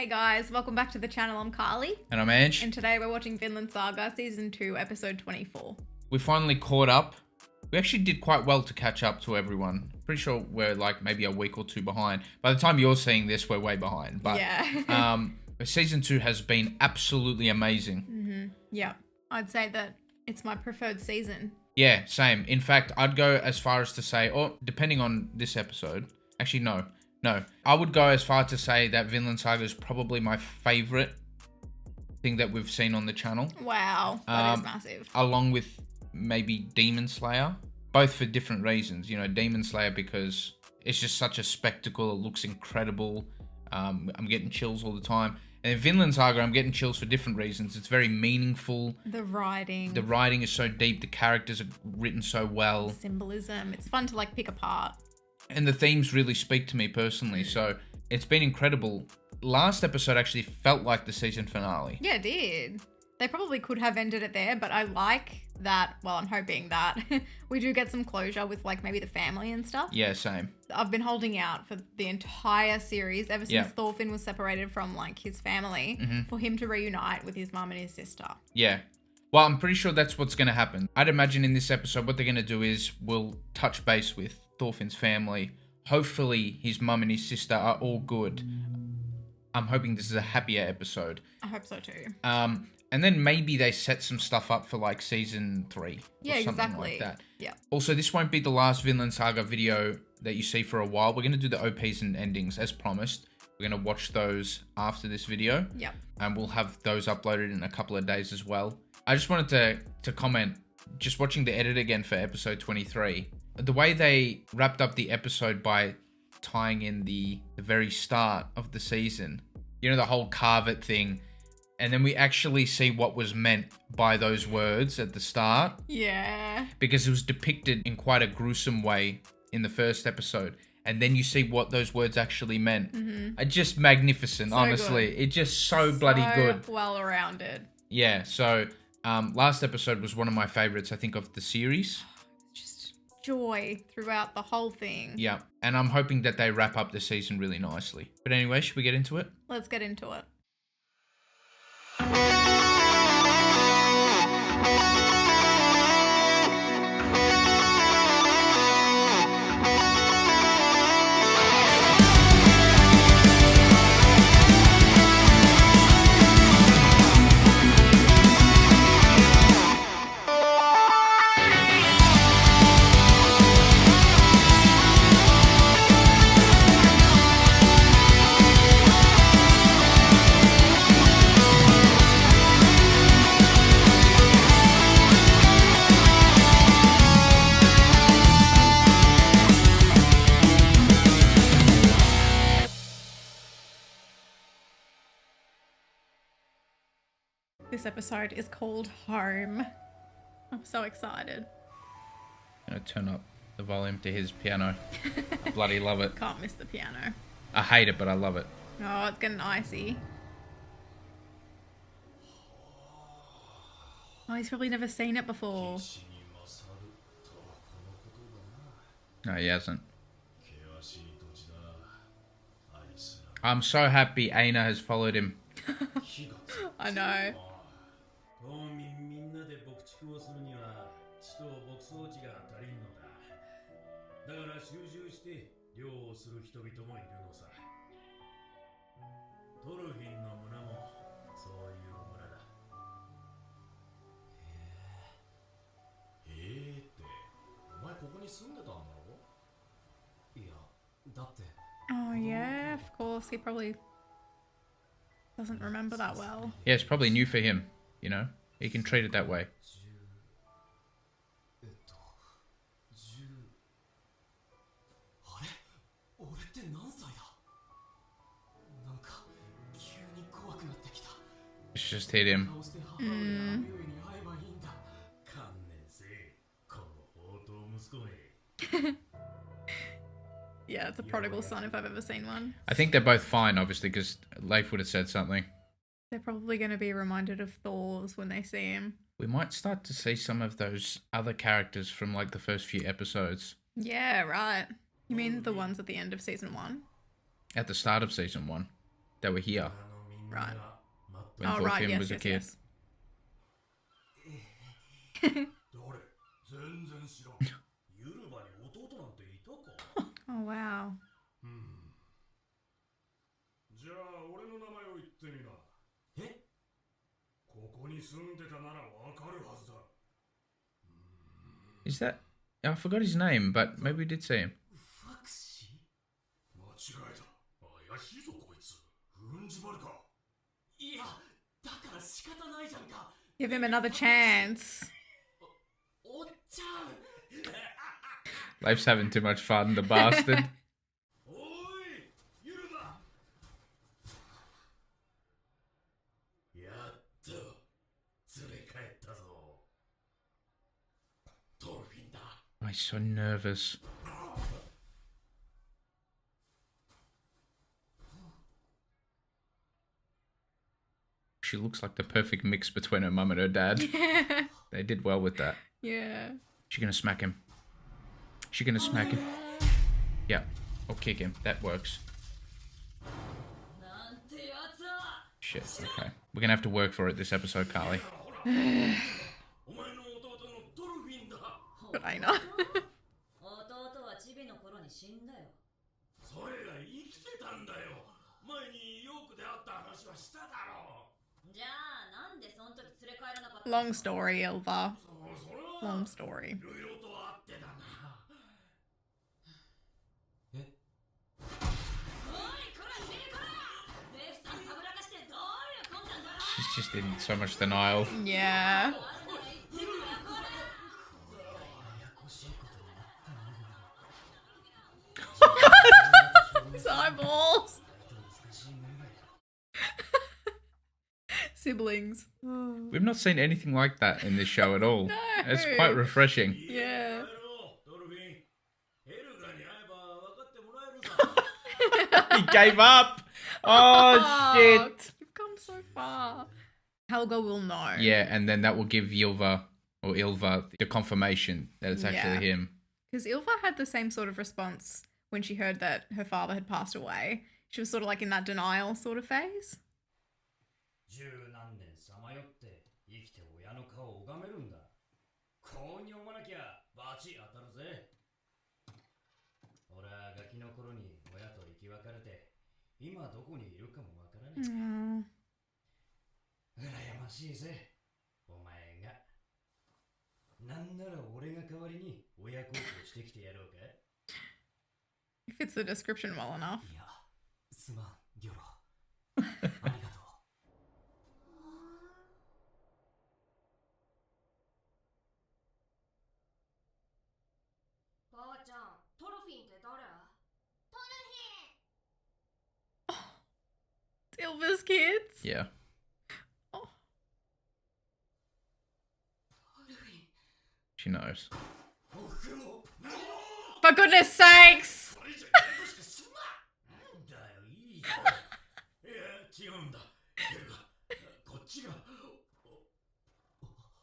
Hey guys, welcome back to the channel. I'm Carly. And I'm Ange. And today we're watching Vinland Saga Season 2, Episode 24. We finally caught up. We actually did quite well to catch up to everyone. Pretty sure we're like maybe a week or two behind. By the time you're seeing this, we're way behind. But yeah. Season 2 has been absolutely amazing. Mm-hmm. Yeah. I'd say that it's my preferred season. Yeah, same. In fact, I'd go as far as to say, or depending on this episode, actually no. I would go as far to say that Vinland Saga is probably my favorite thing that we've seen on the channel. Wow, that is massive. Along with maybe Demon Slayer, both for different reasons. You know, Demon Slayer because it's just such a spectacle. It looks incredible. I'm getting chills all the time. And in Vinland Saga, I'm getting chills for different reasons. It's very meaningful. The writing. The writing is so deep. The characters are written so well. The symbolism. It's fun to like pick apart. And the themes really speak to me personally. So it's been incredible. Last episode actually felt like the season finale. Yeah, it did. They probably could have ended it there, but I like that, well, I'm hoping that we do get some closure with like maybe the family and stuff. Yeah, same. I've been holding out for the entire series ever since Thorfinn was separated from like his family for him to reunite with his mum and his sister. Yeah. Well, I'm pretty sure that's what's going to happen. I'd imagine in this episode what they're going to do is we'll touch base with Thorfinn's family. Hopefully his mum and his sister are all good. I'm hoping this is a happier episode. I hope so too. And then maybe they set some stuff up for like season 3. Yeah, or something exactly. like that. Yeah. Also, this won't be the last Vinland Saga video that you see for a while. We're going to do the OPs and endings as promised. We're going to watch those after this video. Yep. And we'll have those uploaded in a couple of days as well. I just wanted to comment, just watching the edit again for episode 23. The way they wrapped up the episode by tying in the very start of the season. You know, the whole carve it thing. And then we actually see what was meant by those words at the start. Yeah. Because it was depicted in quite a gruesome way in the first episode. And then you see what those words actually meant. Just magnificent, so honestly. Good. It's just so bloody good. Well-rounded. Yeah, so last episode was one of my favorites, I think, of the series. Just joy throughout the whole thing. Yeah, and I'm hoping that they wrap up the season really nicely. But anyway, should we get into it? Let's get into it. This episode is called Home. I'm so excited. I'm going to turn up the volume to his piano. I bloody love it. Can't miss the piano. I hate it, but I love it. Oh, it's getting icy. Oh, he's probably never seen it before. No, he hasn't. I'm so happy Aina has followed him. I know. Oh yeah, of course. He probably doesn't remember that well. Yeah, it's probably new for him, you know? He can treat it that way. It's just hit him. Yeah, it's a prodigal son if I've ever seen one. I think they're both fine, obviously, because Leif would have said something. They're probably going to be reminded of Thor's when they see him. We might start to see some of those other characters from like the first few episodes. Yeah, right. You mean the ones at the end of season 1? At the start of season 1. They were here. Right. When Oh, right. Thorfinn Yes, was a yes, kid. yes. Oh, wow. じゃあ俺の名前を言ってみな。え、ここに住んでたならわかるはずだ。 Is that... I forgot his name, but maybe we did see him. ファクシー？間違えた。怪しいぞこいつ。うんじばるか。いや、だから仕方ないじゃんか。 Give him another chance. おっちゃん。 Life's having too much fun, the bastard. おい、ユルバ。やっと連れ帰ったぞ。トルフィンだ。 Oh, he's so nervous. She looks like the perfect mix between her mum and her dad. They did well with that. Yeah. She gonna smack him. She gonna smack him. Yeah. Or kick him. That works. Shit. Okay. We're gonna have to work for it this episode, Carly. But I know. 弟はチビの頃に死んだよ。それが生きてたんだよ。前にヨークで会った話はしただろう。じゃあなんでその時連れ帰らなかったの？ Long story, Ilva. Long story. いろいろとあってだな。え？おい、こらチビこら！レフさんたぶらかしてどういうこんなんだ。 She's just in so much denial. Yeah. His eyeballs. Siblings. We've not seen anything like that in this show at all. No. It's quite refreshing. Yeah. He gave up. Oh, shit. You've come so far. Helga will know. Yeah, and then that will give Ylva or Ilva the confirmation that it's actually him. Because Ilva had the same sort of response when she heard that her father had passed away. She was sort of like in that denial sort of phase. 十何年さまよって生きて親の顔を拝めるんだ。こうに読まなきゃバチ当たるぜ。俺はガキの頃に親と生き別れて今どこにいるかもわからない。羨ましいぜ、お前が。なんなら俺が代わりに親孝行してきてやろうか。 It fits the description well enough. いや、すまん、ギョロ。ありがとう。 ばあちゃん、トロフィンって誰？ Ilva's kids. Yeah. Oh. She knows. For goodness sakes.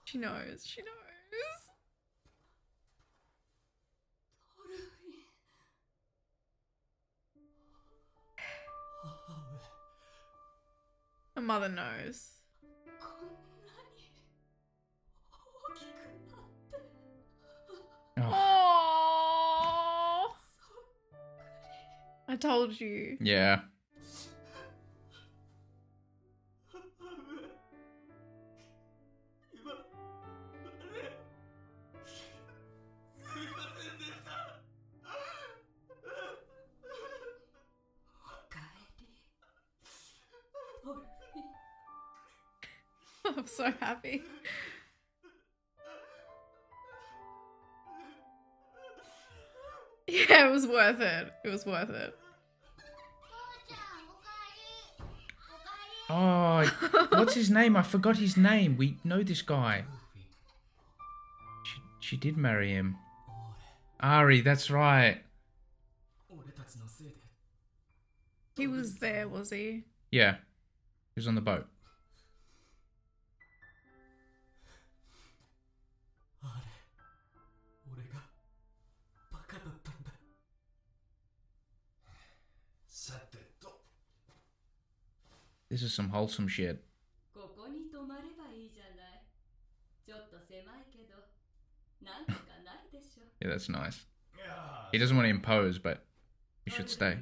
She knows. She knows. Her mother knows. Oh. I told you. Yeah. I'm so happy. Yeah, it was worth it. It was worth it. Oh, what's his name? I forgot his name. We know this guy. She did marry him. Ari, that's right. He was there, was he? Yeah. He was on the boat. This is some wholesome shit. ここに泊まればいいじゃない。ちょっと狭いけど、なんとかなるでしょ。Yeah, that's nice. He doesn't want to impose, but you should stay.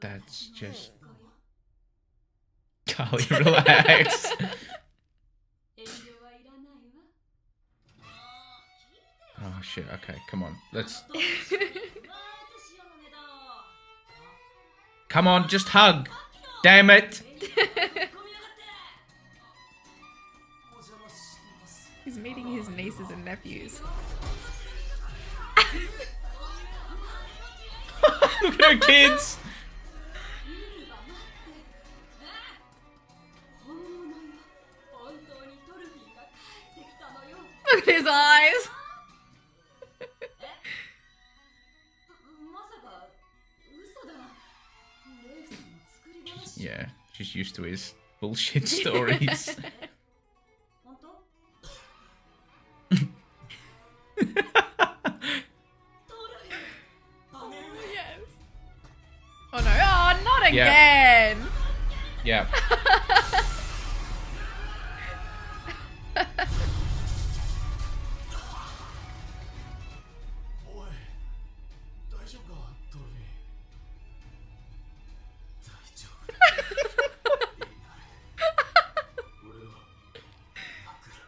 That's just... Carly, relax. Oh shit, okay, come on. Let's... Come on, just hug. Damn it. He's meeting his nieces and nephews. Look at her kids. Look at his eyes. Yeah, she's used to his bullshit stories. Oh no, oh, not again! Yeah.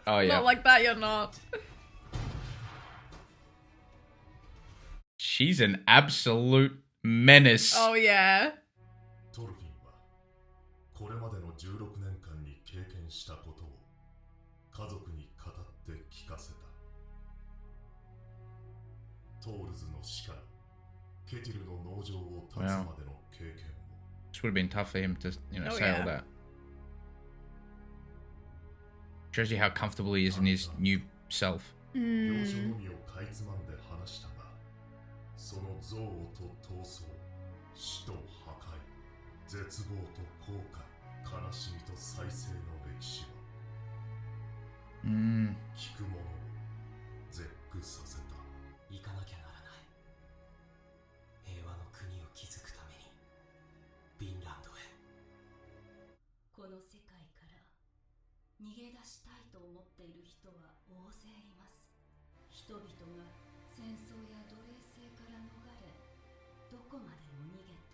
Oh yeah. Not like that, you're not. She's an absolute menace. Oh yeah. トルフィンはこれまでの16年間に経験したことを家族に語って聞かせた。トールズの死からケティルの農場を立つまでの経験を。This would have been tough for him to, Oh, say all that. Shows you how comfortable he is in his new self. 要所のみをかいつまんで話したが、その憎悪と闘争、死と破壊、絶望と後悔、悲しみと再生の歴史は、聞く者を絶句させた。行かなきゃならない。平和の国を築くために、ヴィンランドへ。この世界から逃げ出したいと思っている人は大勢います。人々が戦争や奴隷制から逃れ、どこまでも逃げて、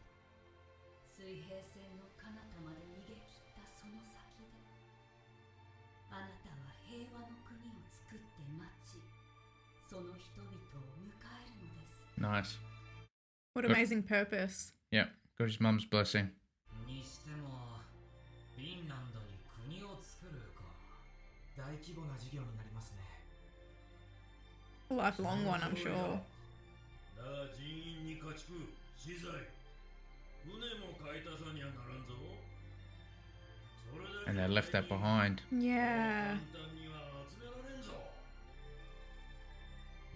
水平線の彼方まで逃げ切ったその先で、あなたは平和の国を作って待ち、その人々を迎えるのです。Nice. What amazing purpose. Yeah, got his mum's blessing. にしても、フィンランドに国を作るか。大規模な事業になりますね。A lifelong one, I'm sure. だが人員に家畜、資材、船も買い足さにはならんぞ。And they left that behind. Yeah. 簡単には集められんぞ。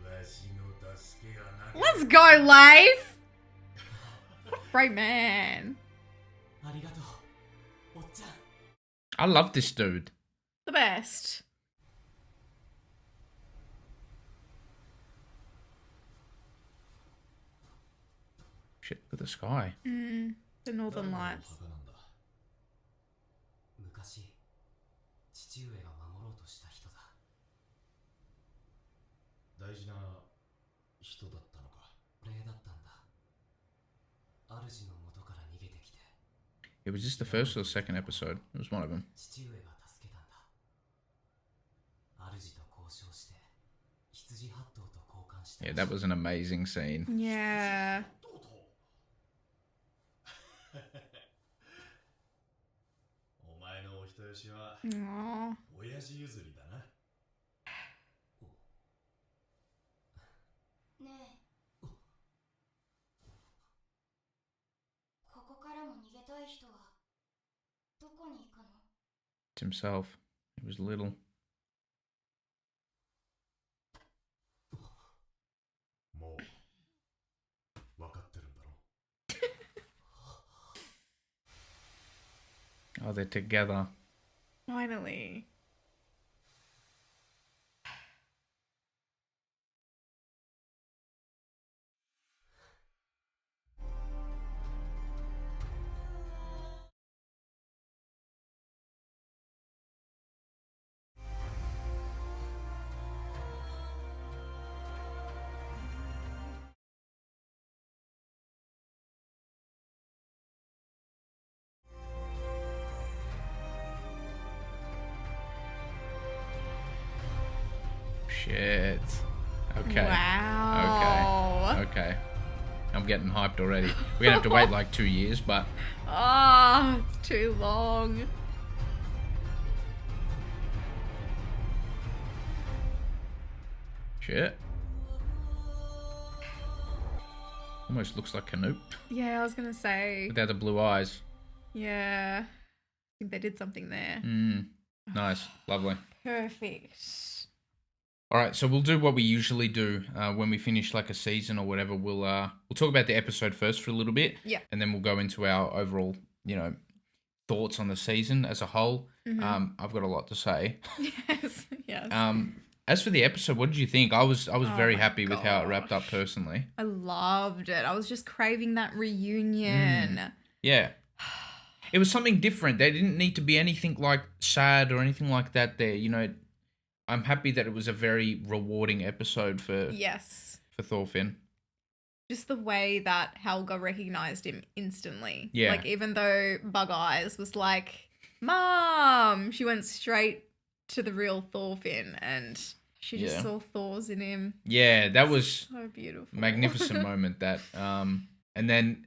わしの助けがなければ。 Let's go, Leif! Great man. ありがとう、おっちゃん。 I love this dude. The best. Shit, look at the sky. The Northern Lights. 昔、父上が守ろうとした人だ。大事な人だったのか。霊だったんだ。主の元から逃げてきて。 It was just the first or second episode. It was one of them. 父上が助けたんだ。主と交渉して、羊8頭と交換して。 Yeah, that was an amazing scene. Yeah. お前のお人よしは Aww. 親父譲りだな。ねえ、ここからも逃げたい人はどこに行くの？ It's himself. He was little. もう分かってるんだろ。 Oh, they're together. Finally. Shit. Okay. Wow. Okay. I'm getting hyped already. We're gonna have to wait like 2 years, but Oh, it's too long. shit. Almost looks like Canute Yeah, I was gonna say. without the blue eyes. Yeah. I think they did something there. Nice. Lovely. Perfect. All right, so we'll do what we usually do when we finish like a season or whatever. We'll talk about the episode first for a little bit, Yeah. and then we'll go into our overall, thoughts on the season as a whole. I've got a lot to say. Yes. Yes. As for the episode, what did you think? I was very my happy with how it wrapped up gosh. personally. I loved it. I was just craving that reunion. Yeah. It was something different. There didn't need to be anything like sad or anything like that there. I'm happy that it was a very rewarding episode for Yes. Thorfinn. Just the way that Helga recognized him instantly. Yeah. Like, even though Bug Eyes was like, Mom, she went straight to the real Thorfinn and she just Yeah. saw Thor's in him. Yeah, that was So beautiful. magnificent moment that and then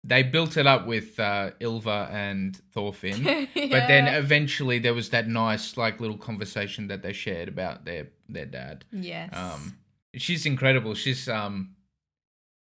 they built it up with Ylva and Thorfinn. But then eventually there was that nice like little conversation that they shared about their dad. Yes. She's incredible. She's an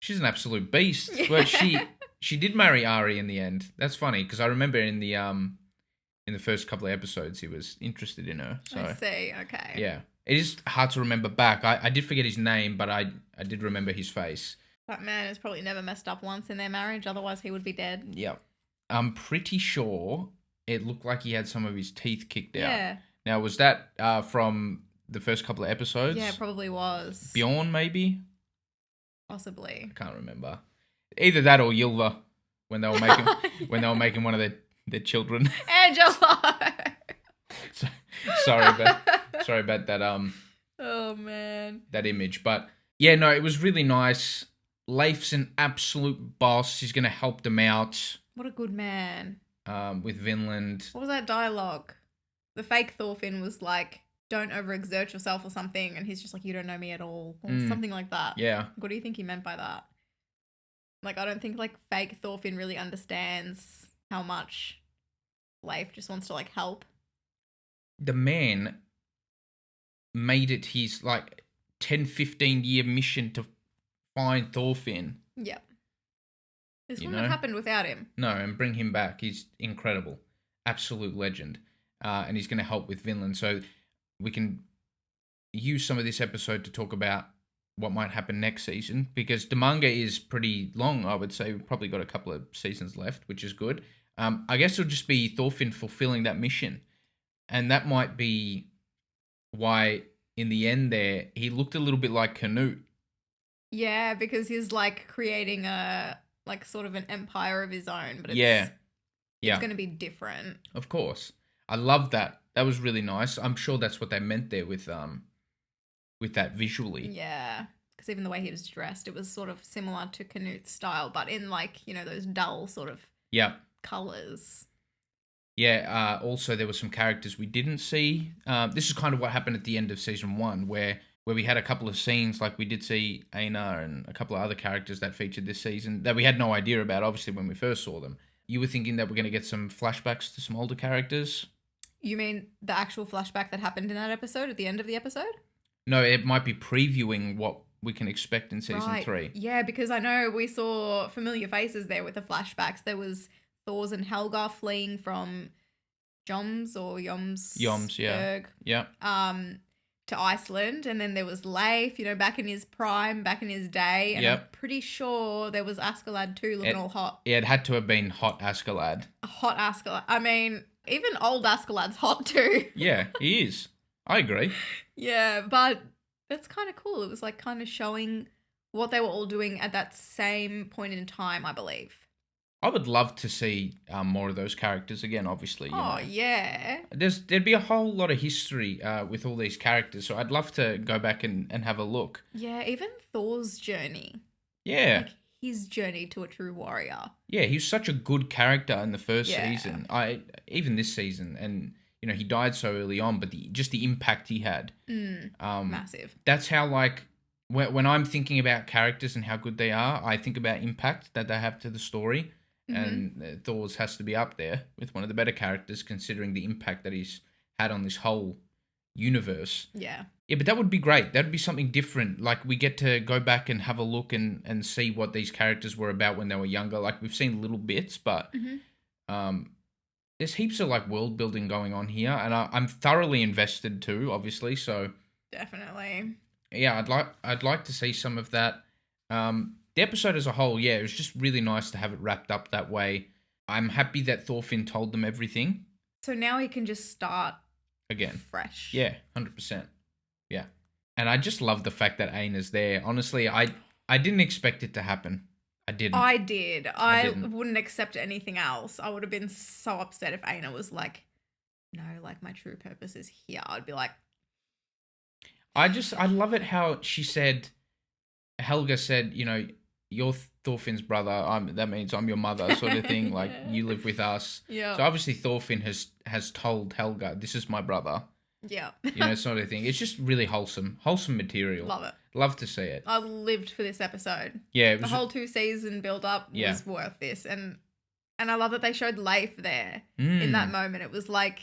absolute beast. But she did marry Ari in the end. That's funny because I remember in the first couple of episodes he was interested in her. So I see. Okay. yeah. It is hard to remember back. I did forget his name, but I did remember his face. That man has probably never messed up once in their marriage, otherwise he would be dead. Yep. I'm pretty sure it looked like he had some of his teeth kicked out. Yeah. Now, was that from the first couple of episodes? Yeah, it probably was. Bjorn, maybe? Possibly. I can't remember. Either that or Ylva when they were making making one of their children. Angelo! sorry about that Oh, man. that image. But yeah, no, it was really nice. Leif's an absolute boss. He's going to help them out What a good man. with Vinland. What was that dialogue? The fake Thorfinn was like, don't overexert yourself or something. And he's just like, you don't know me at all. Or something like that. Yeah. What do you think he meant by that? Like, I don't think like fake Thorfinn really understands how much Leif just wants to like help. The man made it his like 10-15 year mission to find Thorfinn. Yep. This You wouldn't know? have happened without him. No, and bring him back. He's incredible. Absolute legend. And he's going to help with Vinland. So we can use some of this episode to talk about what might happen next season, because the manga is pretty long, I would say. We've probably got a couple of seasons left, which is good. I guess it'll just be Thorfinn fulfilling that mission. And that might be why, in the end there, he looked a little bit like Canute. Yeah, because he's like creating a like sort of an empire of his own, but it's, Yeah. it's going to be different. Of course. I love that. That was really nice. I'm sure that's what they meant there with that visually. Yeah, because even the way he was dressed, it was sort of similar to Canute's style, but in like, those dull sort of Yeah. colors. Yeah, also there were some characters we didn't see. This is kind of what happened at the end of season 1, where we had a couple of scenes, like we did see Einar and a couple of other characters that featured this season that we had no idea about, obviously, when we first saw them. You were thinking that we're going to get some flashbacks to some older characters? You mean the actual flashback that happened in that episode at the end of the episode? No, it might be previewing what we can expect in season 3. Yeah, because I know we saw familiar faces there with the flashbacks. There was Thors and Helga fleeing from Joms or Joms. Joms, yeah. Yeah. To Iceland, and then there was Leif, back in his prime, back in his day, and I'm pretty sure there was Askeladd too, looking all hot. Yeah, it had to have been hot Askeladd. Hot Askeladd. I mean, even old Askeladd's hot too. Yeah, he is. I agree. Yeah, but it's kind of cool. It was like kind of showing what they were all doing at that same point in time, I believe. I would love to see more of those characters again, obviously. Yeah. There'd be a whole lot of history with all these characters, so I'd love to go back and have a look. Yeah, even Thor's journey. Yeah. Like his journey to a true warrior. Yeah, he was such a good character in the first season. Even this season, and he died so early on, but just the impact he had. Massive. That's how, like, when I'm thinking about characters and how good they are, I think about impact that they have to the story. And Thor's has to be up there with one of the better characters, considering the impact that he's had on this whole universe. Yeah. Yeah, but that would be great. That'd be something different. Like, we get to go back and have a look and see what these characters were about when they were younger. Like, we've seen little bits, but there's heaps of, like, world building going on here, and I'm thoroughly invested too, obviously. So Definitely. yeah, I'd like to see some of that. The episode as a whole, yeah, it was just really nice to have it wrapped up that way. I'm happy that Thorfinn told them everything So now he can just start again. fresh. Yeah, 100%. Yeah. And I just love the fact that Aina's there. Honestly, I didn't expect it to happen. I didn't. I did. I didn't. wouldn't accept anything else. I would have been so upset if Aina was like, no, like my true purpose is here. I'd be like, I love it how Helga said, you're Thorfinn's brother. That means I'm your mother, sort of thing. Like, you live with us. yeah. So obviously Thorfinn has told Helga, this is my brother. Yeah. Sort of thing. It's just really wholesome material. Love it. Love to see it. I lived for this episode. Yeah, it was The whole 2 season build up was worth this. And I love that they showed Leif there in that moment. It was like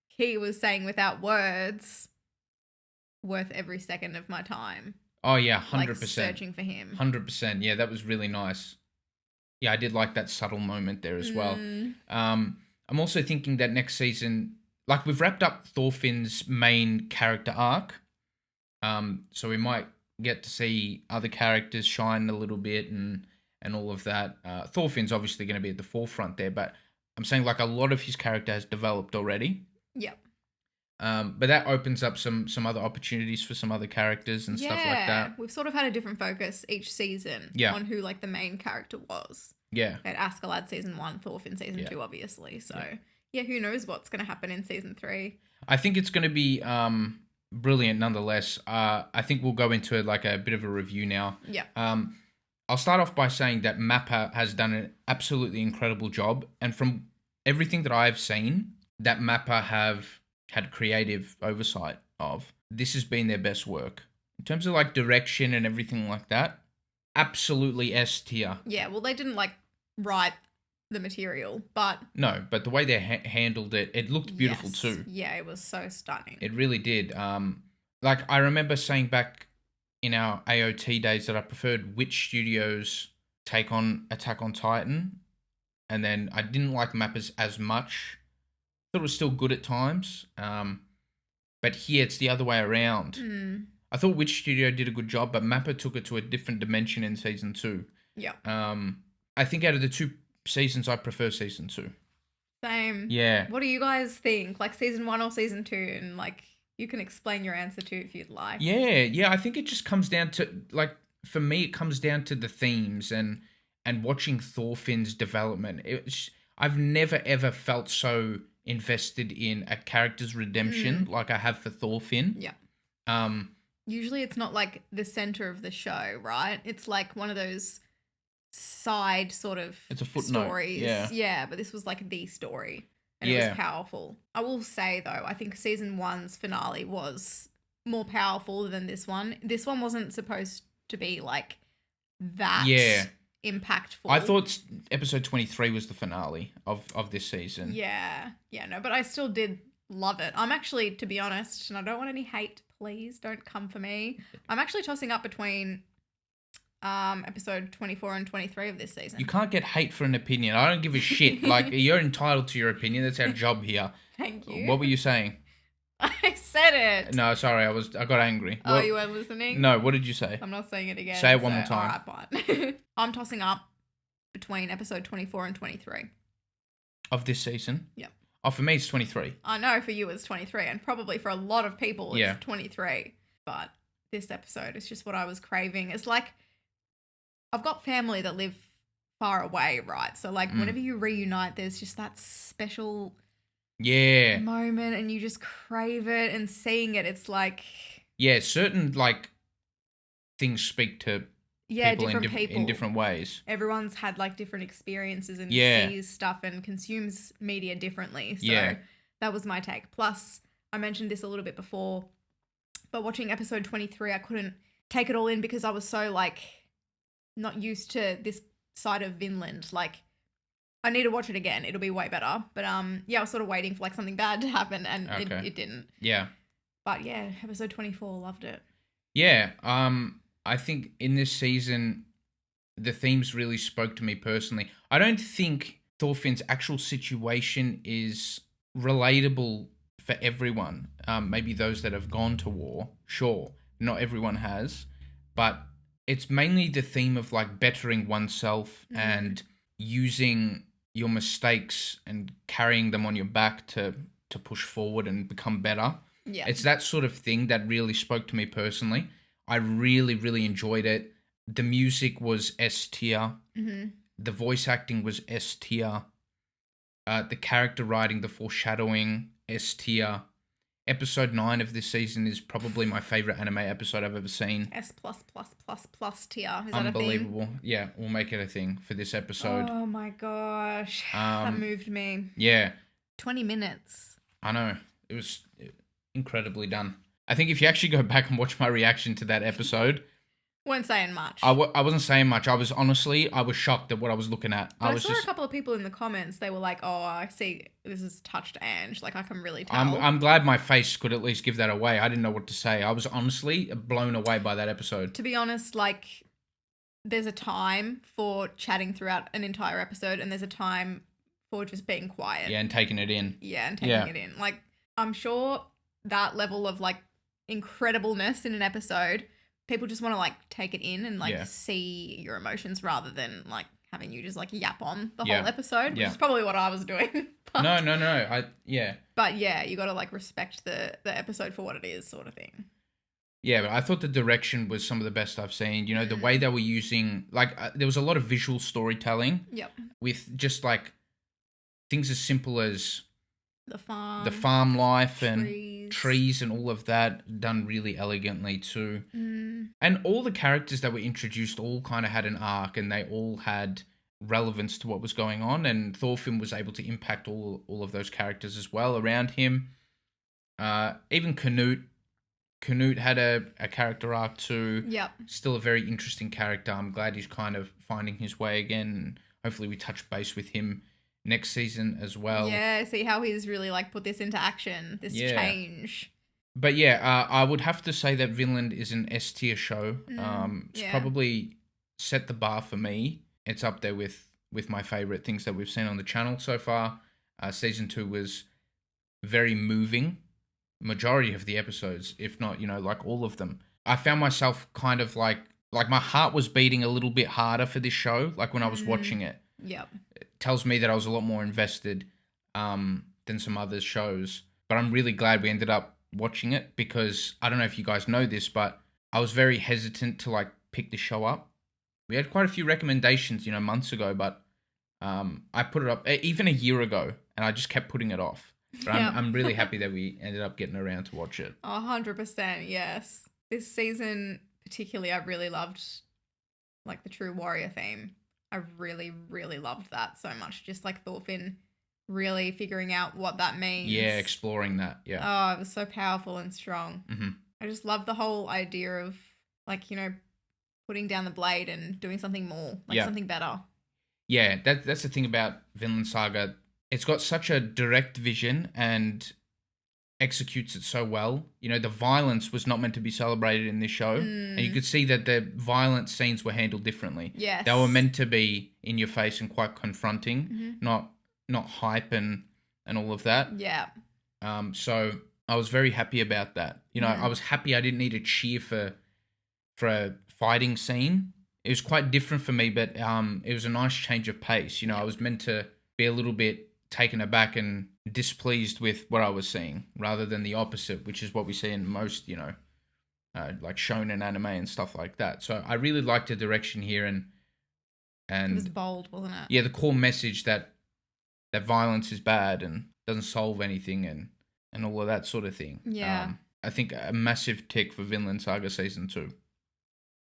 he was saying without words, worth every second of my time. Oh yeah, 100%. Like searching for him. 100%. Yeah, that was really nice. Yeah, I did like that subtle moment there as well. I'm also thinking that next season, like, we've wrapped up Thorfinn's main character arc. So we might get to see other characters shine a little bit and all of that. Thorfinn's obviously going to be at the forefront there, but I'm saying, like, a lot of his character has developed already. Yep. But that opens up some other opportunities for some other characters and stuff like that. We've sort of had a different focus each season on who, like, the main character was. Yeah. At Askeladd season 1, Thorfinn season 2, obviously. So, who knows what's going to happen in season 3. I think it's going to be brilliant nonetheless. I think we'll go into, like, a bit of a review now. Yeah. I'll start off by saying that Mappa has done an absolutely incredible job. And from everything that I've seen, that Mappa have had creative oversight of, this has been their best work. In terms of, like, direction and everything like that, absolutely S tier. Yeah, well, they didn't, like, write the material, but... No, but the way they handled it, it looked beautiful too. Yeah, it was so stunning. It really did. Like, I remember saying back in our AOT days that I preferred Witch Studios' take on Attack on Titan, and then I didn't like Mappa's as much. Thought it was still good at times, but here it's the other way around. I thought Witch Studio did a good job, but Mappa took it to a different dimension in season 2. Yeah. I think out of the 2 seasons, I prefer season 2. Same. Yeah. What do you guys think? Like, season 1 or season 2? And, like, you can explain your answer too if you'd like. Yeah. I think it just comes down to, like, for me, it comes down to the themes and watching Thorfinn's development. I've never ever felt so invested in a character's redemption like I have for Thorfinn. Yeah. Usually it's not like the center of the show, right? It's like one of those side sort of it's a footnote. Stories. Yeah, but this was like the story. And it was powerful. I will say though, I think season 1's finale was more powerful than this one. This one wasn't supposed to be like that impactful. I thought episode 23 was the finale of this season. Yeah, no, but I still did love it. I'm actually, to be honest, and I don't want any hate, please don't come for me. I'm actually tossing up between episode 24 and 23 of this season. You can't get hate for an opinion. I don't give a shit. Like, you're entitled to your opinion. That's our job here. Thank you. What were you saying? I said it. No, sorry. I got angry. Oh, you weren't listening? No, what did you say? I'm not saying it again. Say it one more time. All right, fine. I'm tossing up between episode 24 and 23. Of this season? Yep. Oh, for me, it's 23. I know for you it's 23, and probably for a lot of people it's 23. But this episode is just what I was craving. It's like, I've got family that live far away, right? So, like, whenever you reunite, there's just that special moment, and you just crave it, and seeing it, it's like... Yeah, certain, like, things speak to people in different ways. Everyone's had, like, different experiences and sees stuff and consumes media differently. So that was my take. Plus, I mentioned this a little bit before, but watching episode 23, I couldn't take it all in because I was so like not used to this side of Vinland. Like, I need to watch it again. It'll be way better. But yeah, I was sort of waiting for like something bad to happen, and it didn't. Yeah. But yeah, episode 24, loved it. Yeah. I think in this season, the themes really spoke to me personally. I don't think Thorfinn's actual situation is relatable for everyone. Maybe those that have gone to war, sure, not everyone has, but it's mainly the theme of like bettering oneself and using your mistakes and carrying them on your back to push forward and become better. Yeah. It's that sort of thing that really spoke to me personally. I really, really enjoyed it. The music was S tier. Mm-hmm. The voice acting was S tier. The character writing, the foreshadowing, S tier. Episode 9 of this season is probably my favorite anime episode I've ever seen. S++++ tier. Is Unbelievable. that a thing? Yeah, we'll make it a thing for this episode. Oh my gosh. That moved me. Yeah. 20 minutes. I know. It was incredibly done. I think if you actually go back and watch my reaction to that episode... weren't saying much. I wasn't saying much. I was shocked at what I was looking at. But I saw a couple of people in the comments. They were like, "Oh, I see. This is touched Ange. Like I can really tell." I'm glad my face could at least give that away. I didn't know what to say. I was honestly blown away by that episode. To be honest, like there's a time for chatting throughout an entire episode, and there's a time for just being quiet. Yeah, and taking it in. Yeah, and taking it in. Like I'm sure that level of like incredibleness in an episode. People just want to like take it in and like see your emotions rather than like having you just like yap on the whole episode, which is probably what I was doing. But, No. But yeah, you got to like respect the episode for what it is, sort of thing. Yeah, but I thought the direction was some of the best I've seen. You know, the way they were using, like, there was a lot of visual storytelling. Yep. With just like things as simple as the farm life and trees and all of that done really elegantly too. And all the characters that were introduced all kind of had an arc and they all had relevance to what was going on, and Thorfinn was able to impact all of those characters as well around him. Even Canute had a character arc too. Yep. Still a very interesting character. I'm glad he's kind of finding his way again, and hopefully we touch base with him next season as well. Yeah, see how he's really like put this into action, this change. But yeah, I would have to say that Vinland is an S tier show. It's probably set the bar for me. It's up there with my favorite things that we've seen on the channel so far. Season 2 was very moving. Majority of the episodes, if not, like all of them. I found myself kind of like my heart was beating a little bit harder for this show, like when I was watching it. Yep. It tells me that I was a lot more invested than some other shows. But I'm really glad we ended up watching it because I don't know if you guys know this, but I was very hesitant to like pick the show up. We had quite a few recommendations, months ago, but I put it up even a year ago and I just kept putting it off. But I'm really happy that we ended up getting around to watch it. 100%, yes. This season particularly, I really loved like the True Warrior theme. I really, really loved that so much. Just like Thorfinn really figuring out what that means. Yeah, exploring that. Yeah. Oh, it was so powerful and strong. Mm-hmm. I just love the whole idea of like, putting down the blade and doing something more, like something better. Yeah, that's the thing about Vinland Saga. It's got such a direct vision and executes it so well. The violence was not meant to be celebrated in this show. And you could see that the violent scenes were handled differently. Yes. They were meant to be in your face and quite confronting, not hype and all of that. Yeah. So I was very happy about that. I was happy I didn't need to cheer for a fighting scene. It was quite different for me, but it was a nice change of pace. I was meant to be a little bit taken aback and displeased with what I was seeing rather than the opposite, which is what we see in most, like shonen anime and stuff like that. So I really liked the direction here and it was bold, wasn't it? Yeah, the core message that violence is bad and doesn't solve anything and all of that sort of thing. Yeah. I think a massive tick for Vinland Saga Season 2.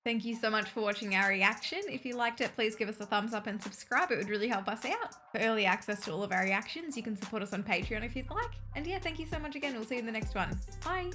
Thank you so much for watching our reaction. If you liked it, please give us a thumbs up and subscribe. It would really help us out. For early access to all of our reactions, you can support us on Patreon if you'd like. And yeah, thank you so much again. We'll see you in the next one. Bye.